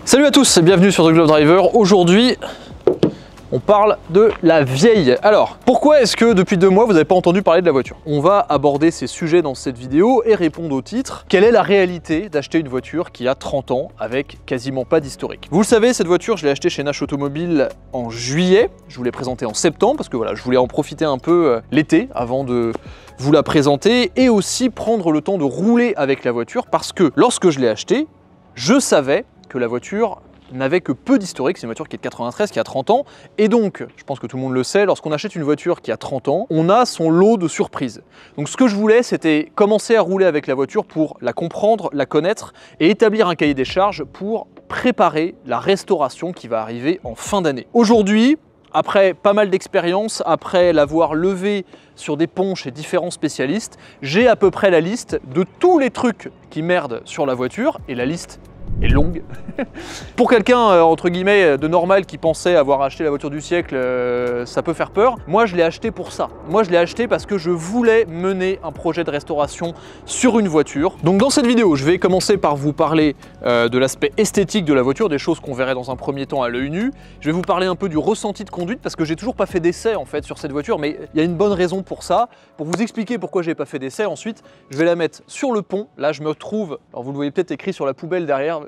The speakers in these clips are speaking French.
Salut à tous et bienvenue sur The Glove Driver. Aujourd'hui, on parle de la vieille. Alors, pourquoi est-ce que depuis 2 mois, vous n'avez pas entendu parler de la voiture? On va aborder ces sujets dans cette vidéo et répondre au titre. Quelle est la réalité d'acheter une voiture qui a 30 ans avec quasiment pas d'historique? Vous le savez, cette voiture, je l'ai achetée chez Nash Automobile en juillet. Je vous l'ai présentée en septembre parce que voilà, je voulais en profiter un peu l'été avant de vous la présenter et aussi prendre le temps de rouler avec la voiture parce que lorsque je l'ai achetée, je savais que la voiture n'avait que peu d'historique, c'est une voiture qui est de 93, qui a 30 ans, et donc, je pense que tout le monde le sait, lorsqu'on achète une voiture qui a 30 ans, on a son lot de surprises. Donc ce que je voulais, c'était commencer à rouler avec la voiture pour la comprendre, la connaître, et établir un cahier des charges pour préparer la restauration qui va arriver en fin d'année. Aujourd'hui, après pas mal d'expérience, après l'avoir levé sur des ponts chez différents spécialistes, j'ai à peu près la liste de tous les trucs qui merdent sur la voiture, et la liste est longue. Pour quelqu'un entre guillemets de normal qui pensait avoir acheté la voiture du siècle, ça peut faire peur. Moi je l'ai acheté pour ça. Moi je l'ai acheté parce que je voulais mener un projet de restauration sur une voiture. Donc dans cette vidéo, je vais commencer par vous parler de l'aspect esthétique de la voiture, des choses qu'on verrait dans un premier temps à l'œil nu. Je vais vous parler un peu du ressenti de conduite parce que j'ai toujours pas fait d'essai en fait sur cette voiture, mais il y a une bonne raison pour ça. Pour vous expliquer pourquoi j'ai pas fait d'essai, ensuite je vais la mettre sur le pont. Là je me trouve, alors vous le voyez peut-être écrit sur la poubelle derrière,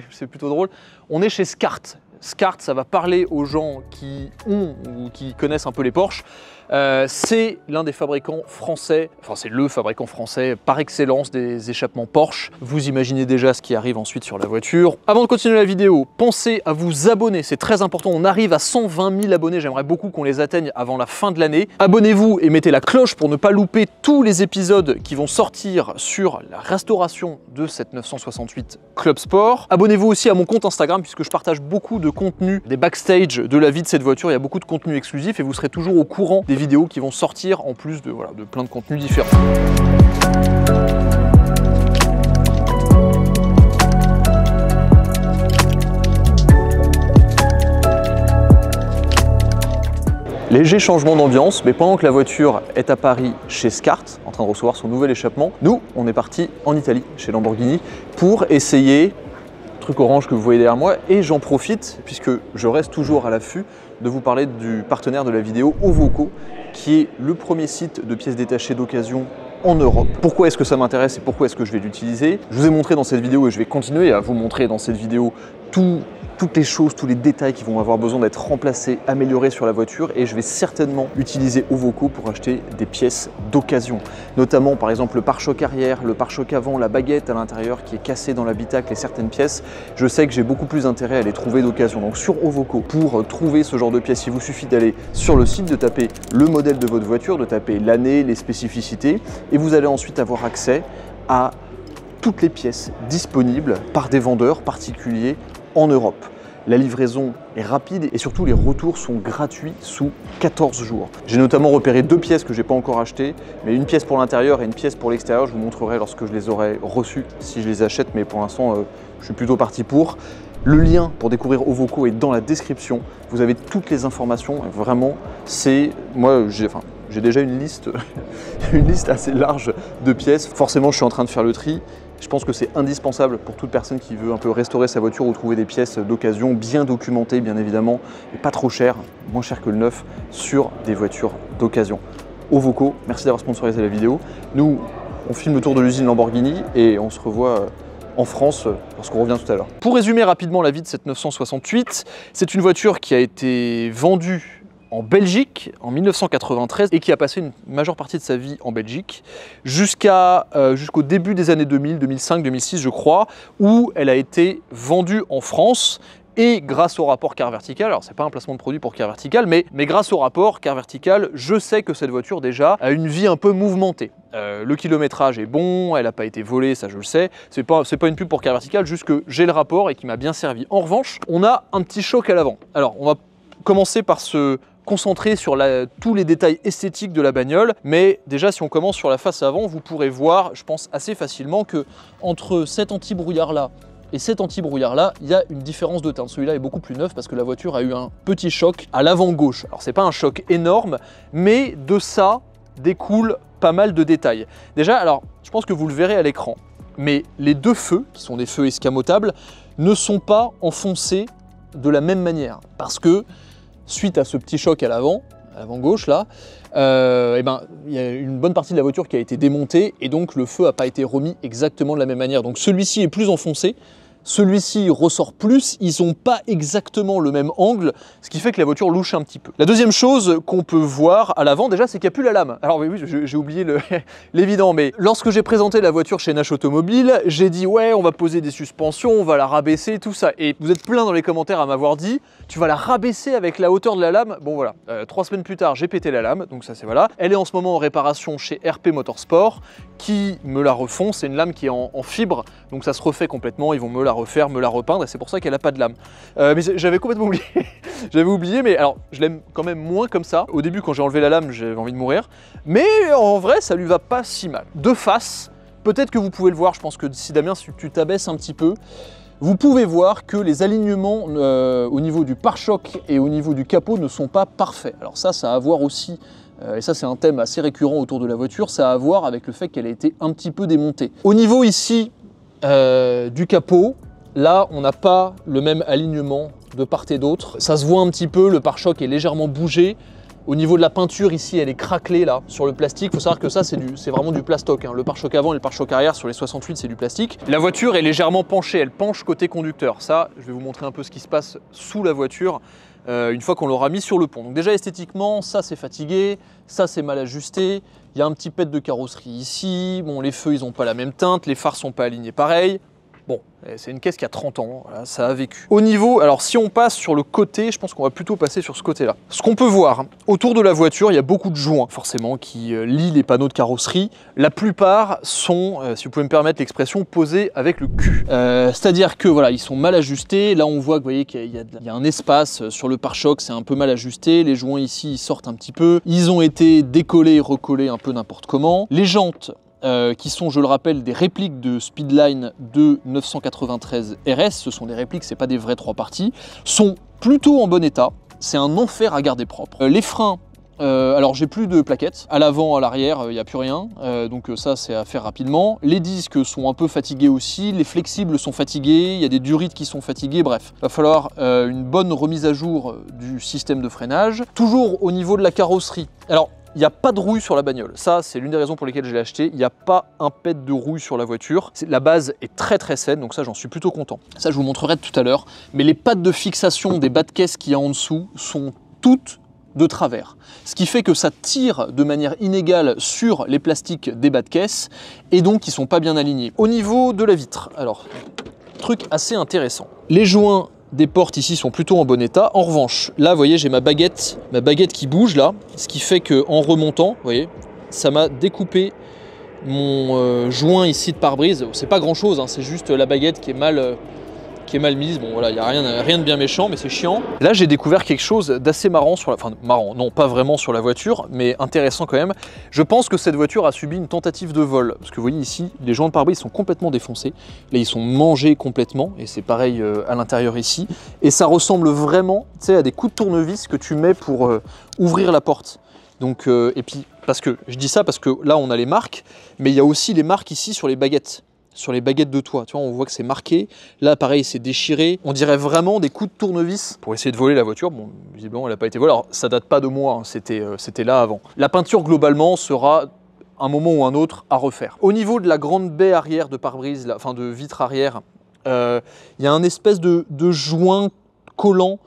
c'est plutôt drôle. On est chez Scart. Scart, ça va parler aux gens qui ont ou qui connaissent un peu les Porsche. C'est l'un des fabricants français, enfin c'est le fabricant français par excellence des échappements Porsche. Vous imaginez déjà ce qui arrive ensuite sur la voiture. Avant de continuer la vidéo, pensez à vous abonner, c'est très important. On arrive à 120 000 abonnés, j'aimerais beaucoup qu'on les atteigne avant la fin de l'année. Abonnez-vous et mettez la cloche pour ne pas louper tous les épisodes qui vont sortir sur la restauration de cette 968 Club Sport. Abonnez-vous aussi à mon compte Instagram puisque je partage beaucoup de contenu, des backstage de la vie de cette voiture. Il y a beaucoup de contenu exclusif et vous serez toujours au courant des vidéos qui vont sortir en plus de, voilà, de plein de contenus différents. Léger changement d'ambiance, mais pendant que la voiture est à Paris chez Scart, en train de recevoir son nouvel échappement, nous, on est parti en Italie, chez Lamborghini, pour essayer le truc orange que vous voyez derrière moi, et j'en profite, puisque je reste toujours à l'affût, de vous parler du partenaire de la vidéo, Ovoco, qui est le premier site de pièces détachées d'occasion en Europe. Pourquoi est-ce que ça m'intéresse et pourquoi est-ce que je vais l'utiliser? Je vous ai montré dans cette vidéo et je vais continuer à vous montrer dans cette vidéo toutes les choses, tous les détails qui vont avoir besoin d'être remplacés, améliorés sur la voiture, et je vais certainement utiliser Ovoco pour acheter des pièces d'occasion. Notamment par exemple le pare-choc arrière, le pare-choc avant, la baguette à l'intérieur qui est cassée dans l'habitacle et certaines pièces. Je sais que j'ai beaucoup plus intérêt à les trouver d'occasion. Donc sur Ovoco, pour trouver ce genre de pièces, il vous suffit d'aller sur le site, de taper le modèle de votre voiture, de taper l'année, les spécificités, et vous allez ensuite avoir accès à toutes les pièces disponibles par des vendeurs particuliers en Europe. La livraison est rapide et surtout les retours sont gratuits sous 14 jours. J'ai notamment repéré 2 pièces que je n'ai pas encore achetées, mais une pièce pour l'intérieur et une pièce pour l'extérieur. Je vous montrerai lorsque je les aurai reçues si je les achète, mais pour l'instant je suis plutôt parti pour. Le lien pour découvrir Ovoco est dans la description. Vous avez toutes les informations. Vraiment, c'est moi j'ai déjà une liste, une liste assez large de pièces. Forcément, je suis en train de faire le tri. Je pense que c'est indispensable pour toute personne qui veut un peu restaurer sa voiture ou trouver des pièces d'occasion bien documentées, bien évidemment, et pas trop chères, moins cher que le neuf, sur des voitures d'occasion. Ovoco, merci d'avoir sponsorisé la vidéo. Nous, on filme le tour de l'usine Lamborghini et on se revoit en France lorsqu'on revient tout à l'heure. Pour résumer rapidement la vie de cette 968, c'est une voiture qui a été vendue en Belgique en 1993 et qui a passé une majeure partie de sa vie en Belgique jusqu'au début des années 2000, 2005, 2006 je crois, où elle a été vendue en France. Et grâce au rapport Car Vertical, alors c'est pas un placement de produit pour Car Vertical, mais grâce au rapport Car Vertical, je sais que cette voiture déjà a une vie un peu mouvementée. Le kilométrage est bon, elle n'a pas été volée, ça je le sais. C'est pas une pub pour Car Vertical, juste que j'ai le rapport et qui m'a bien servi. En revanche, on a un petit choc à l'avant. Alors on va commencer par se concentrer sur tous les détails esthétiques de la bagnole, mais déjà si on commence sur la face avant, vous pourrez voir, je pense assez facilement, que entre cet anti-brouillard là et cet anti-brouillard là, il y a une différence de teinte. Celui-là est beaucoup plus neuf parce que la voiture a eu un petit choc à l'avant gauche. Alors c'est pas un choc énorme, mais de ça découle pas mal de détails. Déjà, alors je pense que vous le verrez à l'écran, mais les deux feux, qui sont des feux escamotables, ne sont pas enfoncés de la même manière. Parce que, suite à ce petit choc à l'avant gauche là, eh ben, il y a une bonne partie de la voiture qui a été démontée et donc le feu n'a pas été remis exactement de la même manière. Donc celui-ci est plus enfoncé, celui-ci ressort plus, ils n'ont pas exactement le même angle, ce qui fait que la voiture louche un petit peu. La deuxième chose qu'on peut voir à l'avant déjà, c'est qu'il n'y a plus la lame. Alors oui, j'ai oublié l'évident, mais lorsque j'ai présenté la voiture chez Nash Automobile, j'ai dit ouais, on va poser des suspensions, on va la rabaisser, tout ça. Et vous êtes plein dans les commentaires à m'avoir dit, tu vas la rabaisser avec la hauteur de la lame. Bon voilà, 3 semaines plus tard, j'ai pété la lame, donc ça c'est voilà. Elle est en ce moment en réparation chez RP Motorsport, qui me la refont. C'est une lame qui est en fibre, donc ça se refait complètement, ils vont me la refaire, me la repeindre, et c'est pour ça qu'elle n'a pas de lame. Mais j'avais complètement oublié. J'avais oublié, mais alors je l'aime quand même moins comme ça. Au début, quand j'ai enlevé la lame, j'avais envie de mourir, mais en vrai, ça lui va pas si mal. De face, peut-être que vous pouvez le voir, je pense que si Damien, si tu t'abaisses un petit peu, vous pouvez voir que les alignements au niveau du pare-choc et au niveau du capot ne sont pas parfaits. Alors ça a à voir aussi, et ça c'est un thème assez récurrent autour de la voiture, ça a à voir avec le fait qu'elle a été un petit peu démontée. Au niveau ici du capot, là on n'a pas le même alignement de part et d'autre. Ça se voit un petit peu, le pare-choc est légèrement bougé. Au niveau de la peinture ici, elle est craquelée là sur le plastique. Il faut savoir que ça c'est vraiment du plastoc, hein. Le pare-choc avant et le pare-choc arrière sur les 68 c'est du plastique. La voiture est légèrement penchée, elle penche côté conducteur. Ça, je vais vous montrer un peu ce qui se passe sous la voiture une fois qu'on l'aura mis sur le pont. Donc déjà esthétiquement, ça c'est fatigué, ça c'est mal ajusté. Il y a un petit pet de carrosserie ici. Bon, les feux ils n'ont pas la même teinte, les phares sont pas alignés pareil. Bon, c'est une caisse qui a 30 ans, voilà, ça a vécu. Au niveau, alors si on passe sur le côté, je pense qu'on va plutôt passer sur ce côté-là. Ce qu'on peut voir, autour de la voiture, il y a beaucoup de joints, forcément, qui lient les panneaux de carrosserie. La plupart sont, si vous pouvez me permettre l'expression, posés avec le cul. C'est-à-dire que voilà, ils sont mal ajustés. Là, on voit que, vous voyez qu'il y a un espace sur le pare-choc, c'est un peu mal ajusté. Les joints ici, ils sortent un petit peu. Ils ont été décollés et recollés un peu n'importe comment. Les jantes, qui sont, je le rappelle, des répliques de Speedline de 993 RS, ce sont des répliques, c'est pas des vrais 3 parties, sont plutôt en bon état, c'est un enfer à garder propre. Les freins, alors j'ai plus de plaquettes, à l'avant, à l'arrière, il n'y a plus rien, donc ça c'est à faire rapidement. Les disques sont un peu fatigués aussi, les flexibles sont fatigués, il y a des durites qui sont fatigués, bref. Il va falloir une bonne remise à jour du système de freinage. Toujours au niveau de la carrosserie, alors il n'y a pas de rouille sur la bagnole. Ça, c'est l'une des raisons pour lesquelles je l'ai acheté. Il n'y a pas un pet de rouille sur la voiture. La base est très très saine, donc ça, j'en suis plutôt content. Ça, je vous montrerai tout à l'heure. Mais les pattes de fixation des bas de caisse qu'il y a en dessous sont toutes de travers. Ce qui fait que ça tire de manière inégale sur les plastiques des bas de caisse et donc ils ne sont pas bien alignés. Au niveau de la vitre, alors, truc assez intéressant. Les joints des portes ici sont plutôt en bon état. En revanche, là, vous voyez, j'ai ma baguette qui bouge là, ce qui fait que en remontant, vous voyez, ça m'a découpé mon joint ici de pare-brise. C'est pas grand chose, hein, c'est juste la baguette qui est mal mise. Bon voilà, il n'y a rien de bien méchant, mais c'est chiant. Là, j'ai découvert quelque chose d'assez marrant sur la... Enfin, marrant, non, pas vraiment sur la voiture, mais intéressant quand même. Je pense que cette voiture a subi une tentative de vol. Parce que vous voyez ici, les joints de pare-brise sont complètement défoncés. Là, ils sont mangés complètement, et c'est pareil à l'intérieur ici. Et ça ressemble vraiment, tu sais, à des coups de tournevis que tu mets pour ouvrir la porte. Donc, et puis, je dis ça parce que là, on a les marques, mais il y a aussi les marques ici sur les baguettes. Sur les baguettes de toit, tu vois, on voit que c'est marqué. Là, pareil, c'est déchiré. On dirait vraiment des coups de tournevis pour essayer de voler la voiture. Bon, visiblement, elle n'a pas été volée. Alors, ça date pas de moi, hein. C'était là avant. La peinture, globalement, sera un moment ou un autre à refaire. Au niveau de la grande baie arrière de pare-brise, enfin de vitre arrière, il y a un espèce de joint collant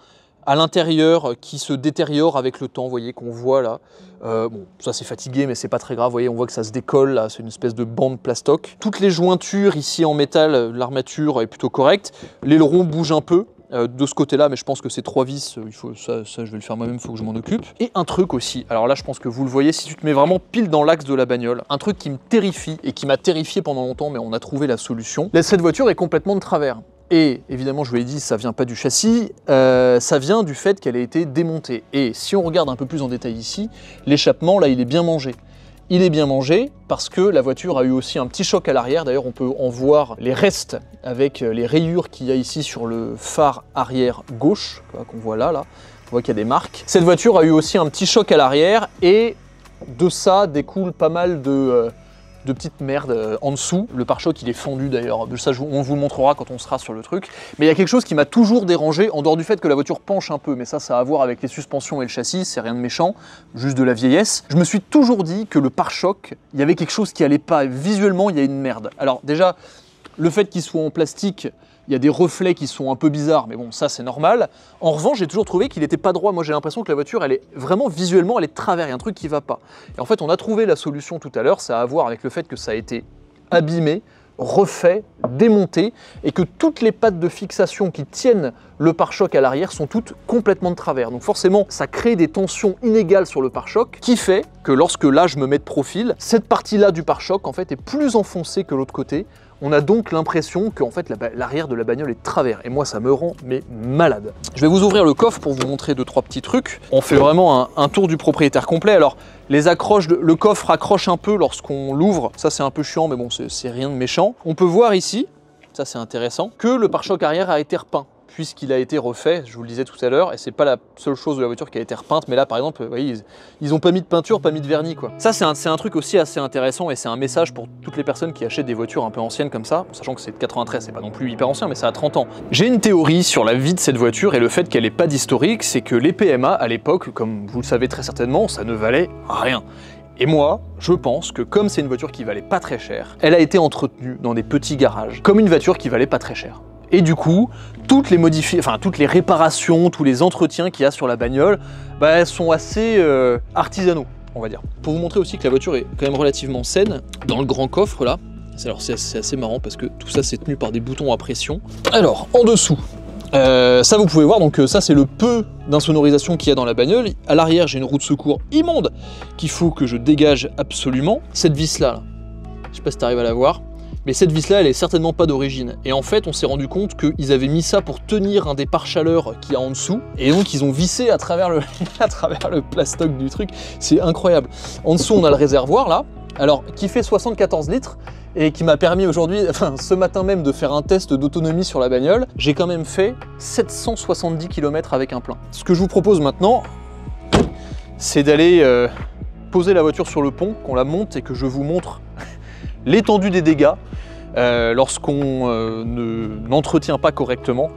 à l'intérieur qui se détériore avec le temps, vous voyez, qu'on voit là. Bon, ça c'est fatigué, mais c'est pas très grave, vous voyez, on voit que ça se décolle, là, c'est une espèce de bande plastoc. Toutes les jointures ici en métal, l'armature est plutôt correcte. L'aileron bouge un peu de ce côté-là, mais je pense que c'est 3 vis, ça je vais le faire moi-même, il faut que je m'en occupe. Et un truc aussi, alors là je pense que vous le voyez, si tu te mets vraiment pile dans l'axe de la bagnole, un truc qui me terrifie et qui m'a terrifié pendant longtemps, mais on a trouvé la solution. Là, cette voiture est complètement de travers. Et évidemment, je vous l'ai dit, ça vient pas du châssis, ça vient du fait qu'elle a été démontée. Et si on regarde un peu plus en détail ici, l'échappement, là, il est bien mangé. Il est bien mangé parce que la voiture a eu aussi un petit choc à l'arrière. D'ailleurs, on peut en voir les restes avec les rayures qu'il y a ici sur le phare arrière gauche, qu'on voit là. On voit qu'il y a des marques. Cette voiture a eu aussi un petit choc à l'arrière et de ça découle pas mal de de petites merdes en dessous. Le pare-choc il est fendu d'ailleurs, ça on vous le montrera quand on sera sur le truc. Mais il y a quelque chose qui m'a toujours dérangé, en dehors du fait que la voiture penche un peu, mais ça a à voir avec les suspensions et le châssis, c'est rien de méchant, juste de la vieillesse. Je me suis toujours dit que le pare-choc, il y avait quelque chose qui allait pas, visuellement il y a une merde. Alors déjà, le fait qu'il soit en plastique, il y a des reflets qui sont un peu bizarres, mais bon, ça c'est normal. En revanche, j'ai toujours trouvé qu'il n'était pas droit. Moi, j'ai l'impression que la voiture, elle est vraiment visuellement, elle est de travers, il y a un truc qui va pas. Et en fait, on a trouvé la solution tout à l'heure, ça a à voir avec le fait que ça a été abîmé, refait, démonté, et que toutes les pattes de fixation qui tiennent le pare-choc à l'arrière sont toutes complètement de travers. Donc forcément, ça crée des tensions inégales sur le pare-choc, qui fait que lorsque là, je me mets de profil, cette partie-là du pare-choc, en fait, est plus enfoncée que l'autre côté. On a donc l'impression que en fait, l'arrière de la bagnole est de travers. Et moi, ça me rend mais malade. Je vais vous ouvrir le coffre pour vous montrer 2-3 petits trucs. On fait vraiment un tour du propriétaire complet. Alors, les accroches, le coffre accroche un peu lorsqu'on l'ouvre. Ça, c'est un peu chiant, mais bon, c'est rien de méchant. On peut voir ici, ça c'est intéressant, que le pare-choc arrière a été repeint, puisqu'il a été refait, je vous le disais tout à l'heure, et c'est pas la seule chose de la voiture qui a été repeinte, mais là par exemple, vous voyez, ils ont pas mis de peinture, pas mis de vernis quoi. Ça c'est un truc aussi assez intéressant et c'est un message pour toutes les personnes qui achètent des voitures un peu anciennes comme ça, sachant que c'est de 93, c'est pas non plus hyper ancien, mais ça a 30 ans. J'ai une théorie sur la vie de cette voiture et le fait qu'elle ait pas d'historique, c'est que les PMA à l'époque, comme vous le savez très certainement, ça ne valait rien. Et moi, je pense que comme c'est une voiture qui valait pas très cher, elle a été entretenue dans des petits garages, comme une voiture qui valait pas très cher. Et du coup, toutes les réparations, tous les entretiens qu'il y a sur la bagnole, elles sont assez artisanaux, on va dire. Pour vous montrer aussi que la voiture est quand même relativement saine, dans le grand coffre là, alors c'est assez marrant parce que tout ça c'est tenu par des boutons à pression. Alors, en dessous, ça vous pouvez voir, donc ça c'est le peu d'insonorisation qu'il y a dans la bagnole. À l'arrière, j'ai une roue de secours immonde qu'il faut que je dégage absolument. Cette vis là, je sais pas si tu arrives à la voir, mais cette vis-là, elle est certainement pas d'origine. Et en fait, on s'est rendu compte qu'ils avaient mis ça pour tenir un des pare-chaleurs qu'il y a en dessous. Et donc, ils ont vissé à travers le, à travers le plastoc du truc. C'est incroyable. En dessous, on a le réservoir, là. Alors, qui fait 74 litres et qui m'a permis aujourd'hui, ce matin même, de faire un test d'autonomie sur la bagnole. J'ai quand même fait 770 km avec un plein. Ce que je vous propose maintenant, c'est d'aller poser la voiture sur le pont, qu'on la monte et que je vous montre l'étendue des dégâts lorsqu'on n'entretient pas correctement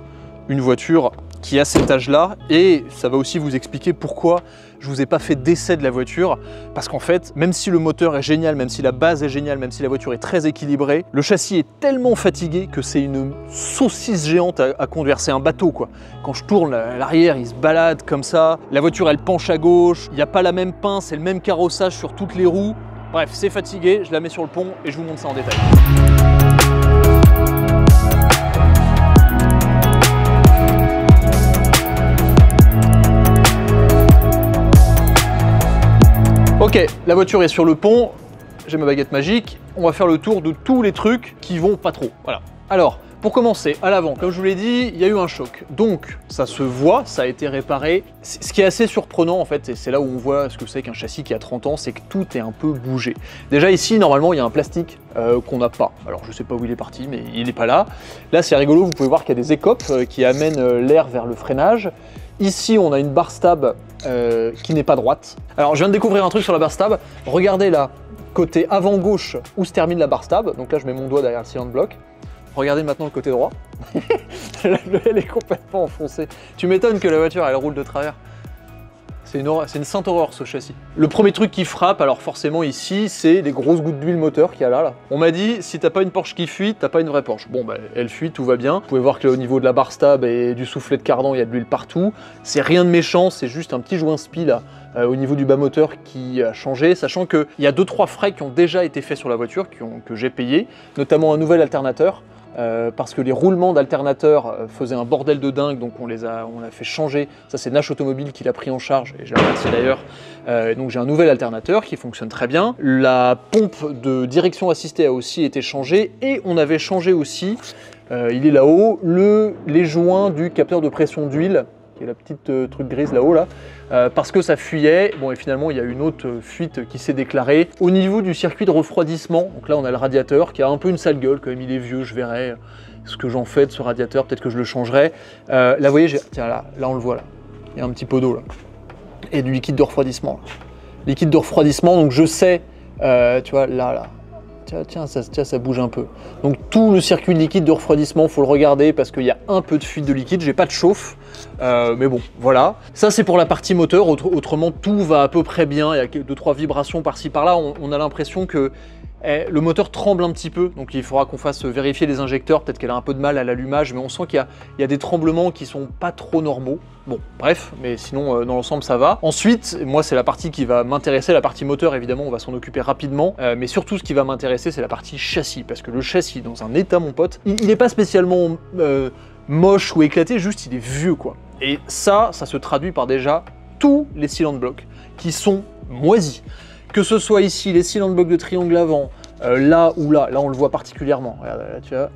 une voiture qui a cet âge-là. Et ça va aussi vous expliquer pourquoi je vous ai pas fait d'essai de la voiture. Parce qu'en fait, même si le moteur est génial, même si la base est géniale, même si la voiture est très équilibrée, le châssis est tellement fatigué que c'est une saucisse géante à conduire. C'est un bateau quoi. Quand je tourne, l'arrière il se balade comme ça. La voiture elle penche à gauche. Il n'y a pas la même pince, c'est le même carrossage sur toutes les roues. Bref, c'est fatigué, je la mets sur le pont et je vous montre ça en détail. Ok, la voiture est sur le pont, j'ai ma baguette magique, on va faire le tour de tous les trucs qui vont pas trop. Voilà. Alors, pour commencer, à l'avant, comme je vous l'ai dit, il y a eu un choc. Donc, ça se voit, ça a été réparé. Ce qui est assez surprenant, en fait, et c'est là où on voit ce que c'est qu'un châssis qui a 30 ans, c'est que tout est un peu bougé. Déjà ici, normalement, il y a un plastique qu'on n'a pas. Alors, je sais pas où il est parti, mais il n'est pas là. Là, c'est rigolo, vous pouvez voir qu'il y a des écopes qui amènent l'air vers le freinage. Ici, on a une barre stab qui n'est pas droite. Alors, je viens de découvrir un truc sur la barre stab. Regardez là, côté avant gauche, où se termine la barre stab. Donc là, je mets mon doigt derrière le cylinder block. Regardez maintenant le côté droit. Elle est complètement enfoncée. Tu m'étonnes que la voiture, elle roule de travers. C'est une sainte horreur ce châssis. Le premier truc qui frappe, alors forcément ici, c'est les grosses gouttes d'huile moteur qu'il y a là. On m'a dit, si t'as pas une Porsche qui fuit, t'as pas une vraie Porsche. Bon, elle fuit, tout va bien. Vous pouvez voir que là, au niveau de la barre stab et du soufflet de cardan, il y a de l'huile partout. C'est rien de méchant, c'est juste un petit joint spi là, au niveau du bas moteur qui a changé, sachant qu'il y a 2-3 frais qui ont déjà été faits sur la voiture, que j'ai payé, notamment un nouvel alternateur. Parce que les roulements d'alternateur faisaient un bordel de dingue, donc on l'a fait changer. Ça c'est Nash Automobile qui l'a pris en charge, et je la remercie d'ailleurs. Donc j'ai un nouvel alternateur qui fonctionne très bien. La pompe de direction assistée a aussi été changée, et on avait changé aussi, il est là-haut, les joints du capteur de pression d'huile, qui est la petite truc grise là-haut là, parce que ça fuyait. Bon, et finalement il y a une autre fuite qui s'est déclarée. Au niveau du circuit de refroidissement, donc là on a le radiateur qui a un peu une sale gueule, quand même il est vieux, je verrai ce que j'en fais de ce radiateur, peut-être que je le changerai. Là vous voyez, tiens là on le voit là, il y a un petit pot d'eau là, et du liquide de refroidissement. Liquide de refroidissement, donc je sais, tu vois là, tiens, ça bouge un peu. Donc tout le circuit liquide de refroidissement, faut le regarder parce qu'il y a un peu de fuite de liquide. J'ai pas de chauffe, mais bon, voilà. Ça c'est pour la partie moteur. Autrement, tout va à peu près bien. Il y a 2-3 vibrations par-ci par-là. On a l'impression que le moteur tremble un petit peu, donc il faudra qu'on fasse vérifier les injecteurs. Peut-être qu'elle a un peu de mal à l'allumage, mais on sent qu'il y a des tremblements qui sont pas trop normaux. Bon, bref, mais sinon, dans l'ensemble, ça va. Ensuite, moi, c'est la partie qui va m'intéresser. La partie moteur, évidemment, on va s'en occuper rapidement. Mais surtout, ce qui va m'intéresser, c'est la partie châssis. Parce que le châssis, dans un état, mon pote, il n'est pas spécialement moche ou éclaté, juste il est vieux, quoi. Et ça se traduit par déjà tous les cylinder blocs qui sont moisis. Que ce soit ici, les cylinder blocs de triangle avant, là ou là on le voit particulièrement. Regarde, là, tu vois,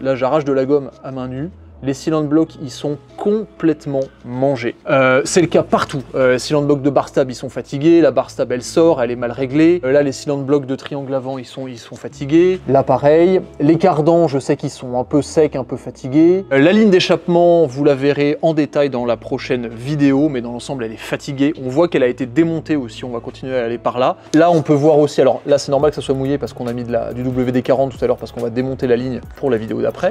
là j'arrache de la gomme à main nue. Les cylinder blocs, ils sont complètement mangés. C'est le cas partout. Les cylinder blocs de bar stab, ils sont fatigués. La bar stab, elle sort, elle est mal réglée. Là, les cylinder blocs de triangle avant, ils sont fatigués. Là, pareil. Les cardans, je sais qu'ils sont un peu secs, un peu fatigués. La ligne d'échappement, vous la verrez en détail dans la prochaine vidéo, mais dans l'ensemble, elle est fatiguée. On voit qu'elle a été démontée aussi. On va continuer à aller par là. Là, on peut voir aussi. Alors là, c'est normal que ça soit mouillé parce qu'on a mis du WD-40 tout à l'heure parce qu'on va démonter la ligne pour la vidéo d'après.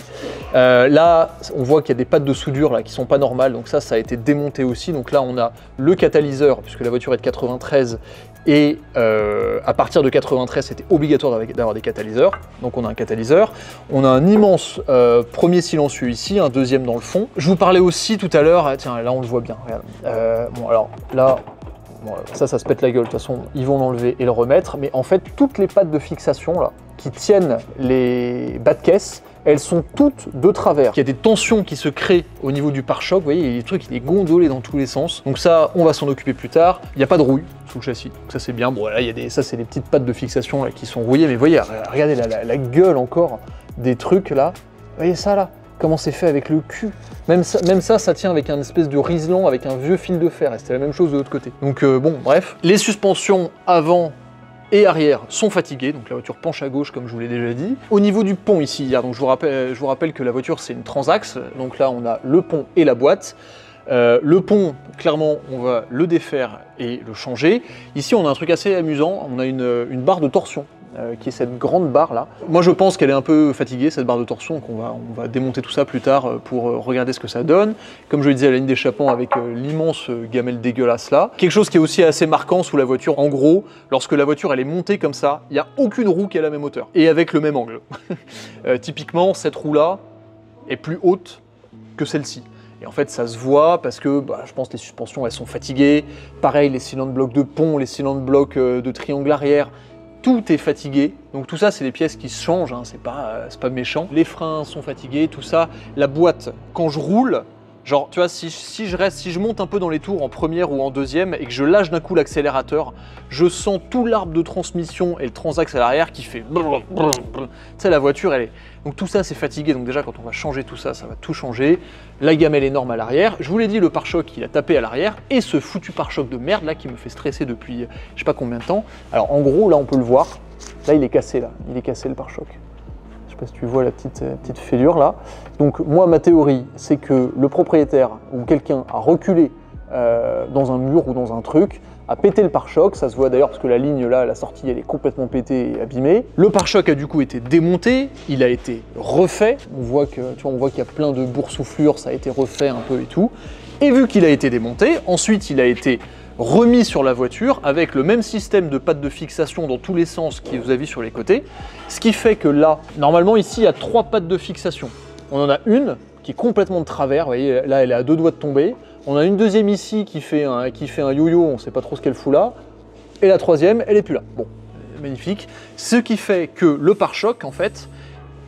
Là, on voit qu'il y a des pattes de soudure là qui sont pas normales, donc ça a été démonté aussi. Donc là on a le catalyseur, puisque la voiture est de 93 et à partir de 93 c'était obligatoire d'avoir des catalyseurs. Donc on a un catalyseur, on a un immense premier silencieux ici, un deuxième dans le fond. Je vous parlais aussi tout à l'heure, tiens là on le voit bien, regarde. Bon alors là, bon, ça se pète la gueule, de toute façon ils vont l'enlever et le remettre, mais en fait toutes les pattes de fixation là qui tiennent les bas de caisse, elles sont toutes de travers. Il y a des tensions qui se créent au niveau du pare-choc, vous voyez, il y a des trucs, il est gondolé dans tous les sens. Donc ça, on va s'en occuper plus tard. Il n'y a pas de rouille sous le châssis, donc ça c'est bien. Bon là, ça c'est les petites pattes de fixation là, qui sont rouillées, mais vous voyez, regardez la gueule encore des trucs là. Vous voyez ça là, comment c'est fait avec le cul. Même ça tient avec un espèce de riselant, avec un vieux fil de fer, et c'était la même chose de l'autre côté. Donc bon, bref. Les suspensions avant et arrière sont fatigués, donc la voiture penche à gauche comme je vous l'ai déjà dit. Au niveau du pont ici, donc je vous rappelle que la voiture c'est une transaxe, donc là on a le pont et la boîte. Le pont, clairement, on va le défaire et le changer. Ici on a un truc assez amusant, on a une barre de torsion. Qui est cette grande barre là. Moi je pense qu'elle est un peu fatiguée cette barre de torsion, donc on va démonter tout ça plus tard pour regarder ce que ça donne. Comme je le disais, la ligne d'échappement avec l'immense gamelle dégueulasse là. Quelque chose qui est aussi assez marquant sous la voiture, en gros, lorsque la voiture elle est montée comme ça, il n'y a aucune roue qui a la même hauteur et avec le même angle. Typiquement cette roue là est plus haute que celle-ci. Et en fait, ça se voit parce que je pense que les suspensions elles sont fatiguées. Pareil, les cylinder blocs de pont, les cylinder blocs de triangle arrière, tout est fatigué, donc tout ça c'est des pièces qui se changent, hein, c'est pas méchant. Les freins sont fatigués, tout ça. La boîte, quand je roule, genre tu vois, si je monte un peu dans les tours en première ou en deuxième et que je lâche d'un coup l'accélérateur, je sens tout l'arbre de transmission et le transaxe à l'arrière qui fait tu sais, la voiture elle est... Donc tout ça c'est fatigué, donc déjà quand on va changer tout ça, ça va tout changer. La gamelle énorme à l'arrière, je vous l'ai dit, le pare-choc il a tapé à l'arrière, et ce foutu pare-choc de merde là qui me fait stresser depuis je sais pas combien de temps. Alors en gros là on peut le voir, là il est cassé le pare-choc. Je sais pas si tu vois la petite fêlure là. Donc moi ma théorie c'est que le propriétaire ou quelqu'un a reculé dans un mur ou dans un truc, a pété le pare-choc, ça se voit d'ailleurs parce que la ligne là, la sortie elle est complètement pétée et abîmée. Le pare-choc a du coup été démonté, il a été refait, on voit qu'il y a plein de boursouflures, ça a été refait un peu et tout. Et vu qu'il a été démonté, ensuite il a été remis sur la voiture avec le même système de pattes de fixation dans tous les sens que vous avez sur les côtés, ce qui fait que là, normalement ici il y a 3 pattes de fixation. On en a une qui est complètement de travers, vous voyez là elle est à 2 doigts de tomber. On a une deuxième ici qui fait un yo-yo, on ne sait pas trop ce qu'elle fout là. Et la troisième, elle n'est plus là. Bon, magnifique. Ce qui fait que le pare-choc, en fait,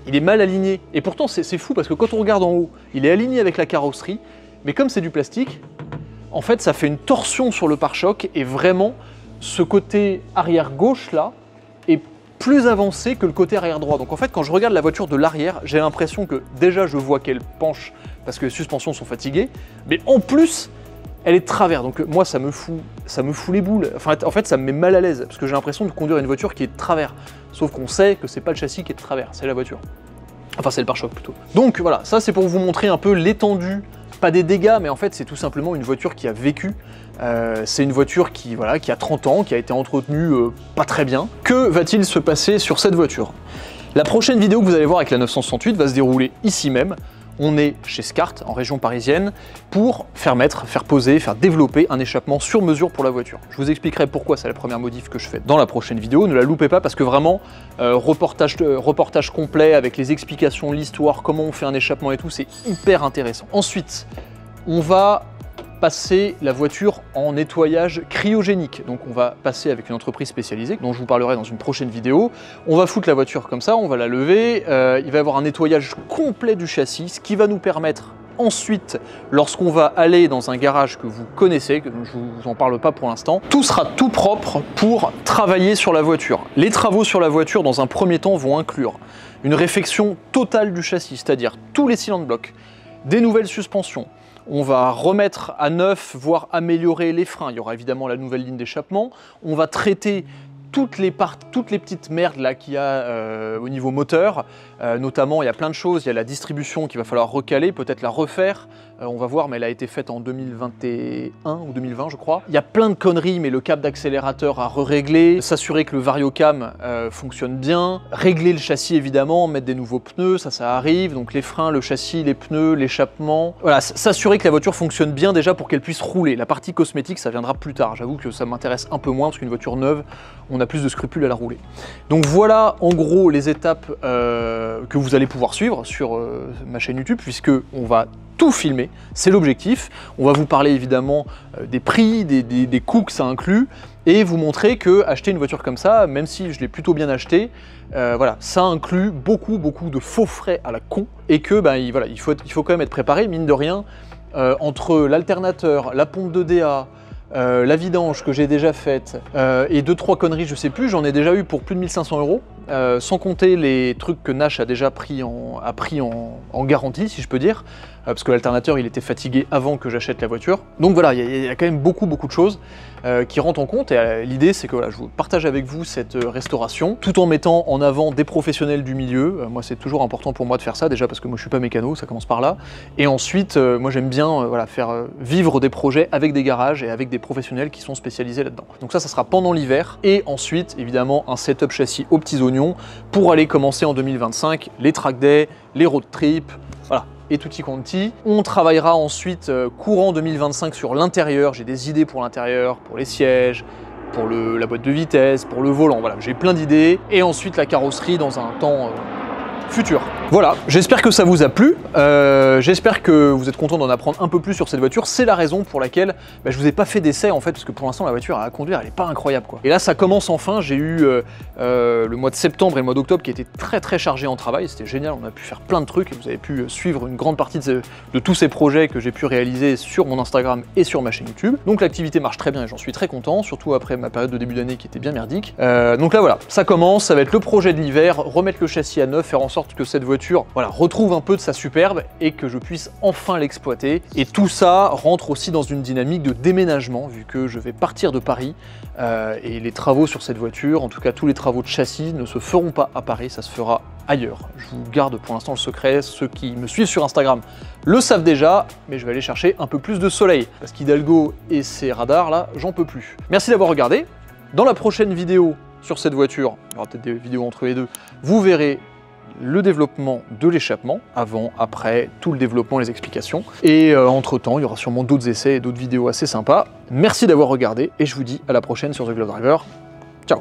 il est mal aligné. Et pourtant, c'est fou parce que quand on regarde en haut, il est aligné avec la carrosserie. Mais comme c'est du plastique, en fait, ça fait une torsion sur le pare-choc. Et vraiment, ce côté arrière gauche là est plus avancé que le côté arrière droit. Donc en fait, quand je regarde la voiture de l'arrière, j'ai l'impression que déjà, je vois qu'elle penche parce que les suspensions sont fatiguées, mais en plus, elle est de travers. Donc moi, ça me fout les boules. Enfin, en fait, ça me met mal à l'aise, parce que j'ai l'impression de conduire une voiture qui est de travers. Sauf qu'on sait que c'est pas le châssis qui est de travers, c'est la voiture. Enfin, c'est le pare-choc plutôt. Donc voilà, ça c'est pour vous montrer un peu l'étendue, pas des dégâts, mais en fait, c'est tout simplement une voiture qui a vécu. C'est une voiture qui a 30 ans, qui a été entretenue pas très bien. Que va-t-il se passer sur cette voiture? La prochaine vidéo que vous allez voir avec la 968 va se dérouler ici même. On est chez Scart, en région parisienne, pour faire poser, faire développer un échappement sur mesure pour la voiture. Je vous expliquerai pourquoi c'est la première modif que je fais dans la prochaine vidéo. Ne la loupez pas parce que vraiment, reportage complet avec les explications, l'histoire, comment on fait un échappement et tout, c'est hyper intéressant. Ensuite, on va passer la voiture en nettoyage cryogénique. Donc on va passer avec une entreprise spécialisée, dont je vous parlerai dans une prochaine vidéo. On va foutre la voiture comme ça, on va la lever, il va y avoir un nettoyage complet du châssis, ce qui va nous permettre ensuite, lorsqu'on va aller dans un garage que vous connaissez, que je ne vous en parle pas pour l'instant, tout sera tout propre pour travailler sur la voiture. Les travaux sur la voiture, dans un premier temps, vont inclure une réfection totale du châssis, c'est-à-dire tous les cylindres blocs, des nouvelles suspensions. On va remettre à neuf, voire améliorer les freins. Il y aura évidemment la nouvelle ligne d'échappement. On va traiter toutes les petites merdes là qu'il y a au niveau moteur. Notamment, il y a plein de choses. Il y a la distribution qu'il va falloir recaler, peut-être la refaire. On va voir, mais elle a été faite en 2021 ou 2020, je crois. Il y a plein de conneries, mais le câble d'accélérateur à régler, s'assurer que le variocam fonctionne bien, régler le châssis évidemment, mettre des nouveaux pneus, ça arrive. Donc les freins, le châssis, les pneus, l'échappement. Voilà, s'assurer que la voiture fonctionne bien déjà pour qu'elle puisse rouler. La partie cosmétique, ça viendra plus tard. J'avoue que ça m'intéresse un peu moins parce qu'une voiture neuve, on a plus de scrupules à la rouler. Donc voilà en gros les étapes que vous allez pouvoir suivre sur ma chaîne YouTube, puisque on va tout filmer, c'est l'objectif. On va vous parler évidemment des prix, des coûts que ça inclut, et vous montrer que acheter une voiture comme ça, même si je l'ai plutôt bien acheté, voilà, ça inclut beaucoup de faux frais à la con, et que voilà, il faut quand même être préparé, mine de rien, entre l'alternateur, la pompe de DA, la vidange que j'ai déjà faite et 2-3 conneries, je sais plus, j'en ai déjà eu pour plus de 1500 €, sans compter les trucs que Nash a déjà pris en garantie, si je peux dire, parce que l'alternateur il était fatigué avant que j'achète la voiture. Donc voilà, il y a quand même beaucoup de choses qui rentrent en compte, et l'idée c'est que voilà, je vous partage avec vous cette restauration, tout en mettant en avant des professionnels du milieu. Moi c'est toujours important pour moi de faire ça, déjà parce que moi je suis pas mécano, ça commence par là, et ensuite moi j'aime bien voilà, faire vivre des projets avec des garages et avec des professionnels qui sont spécialisés là-dedans. Donc ça sera pendant l'hiver, et ensuite évidemment un setup châssis aux petits oignons pour aller commencer en 2025 les track days, les road trips, voilà, et tutti quanti. On travaillera ensuite courant 2025 sur l'intérieur. J'ai des idées pour l'intérieur, pour les sièges, pour la boîte de vitesse, pour le volant, voilà, j'ai plein d'idées. Et ensuite la carrosserie dans un temps futur. Voilà, j'espère que ça vous a plu, j'espère que vous êtes content d'en apprendre un peu plus sur cette voiture. C'est la raison pour laquelle je vous ai pas fait d'essai en fait, parce que pour l'instant la voiture à conduire elle est pas incroyable quoi. Et là ça commence enfin, j'ai eu le mois de septembre et le mois d'octobre qui étaient très chargés en travail, c'était génial, on a pu faire plein de trucs et vous avez pu suivre une grande partie de tous ces projets que j'ai pu réaliser sur mon Instagram et sur ma chaîne YouTube. Donc l'activité marche très bien et j'en suis très content, surtout après ma période de début d'année qui était bien merdique. Donc là voilà, ça commence, ça va être le projet de l'hiver, remettre le châssis à neuf, faire en sorte que cette voiture voilà, retrouve un peu de sa superbe et que je puisse enfin l'exploiter. Et tout ça rentre aussi dans une dynamique de déménagement, vu que je vais partir de Paris et les travaux sur cette voiture, en tout cas tous les travaux de châssis, ne se feront pas à Paris, ça se fera ailleurs. Je vous garde pour l'instant le secret, ceux qui me suivent sur Instagram le savent déjà, mais je vais aller chercher un peu plus de soleil, parce qu'Hidalgo et ses radars là, j'en peux plus. Merci d'avoir regardé. Dans la prochaine vidéo sur cette voiture, il y aura peut-être des vidéos entre les deux, vous verrez le développement de l'échappement, avant, après, tout le développement, les explications. Et entre-temps, il y aura sûrement d'autres essais et d'autres vidéos assez sympas. Merci d'avoir regardé et je vous dis à la prochaine sur The Glove Driver. Ciao!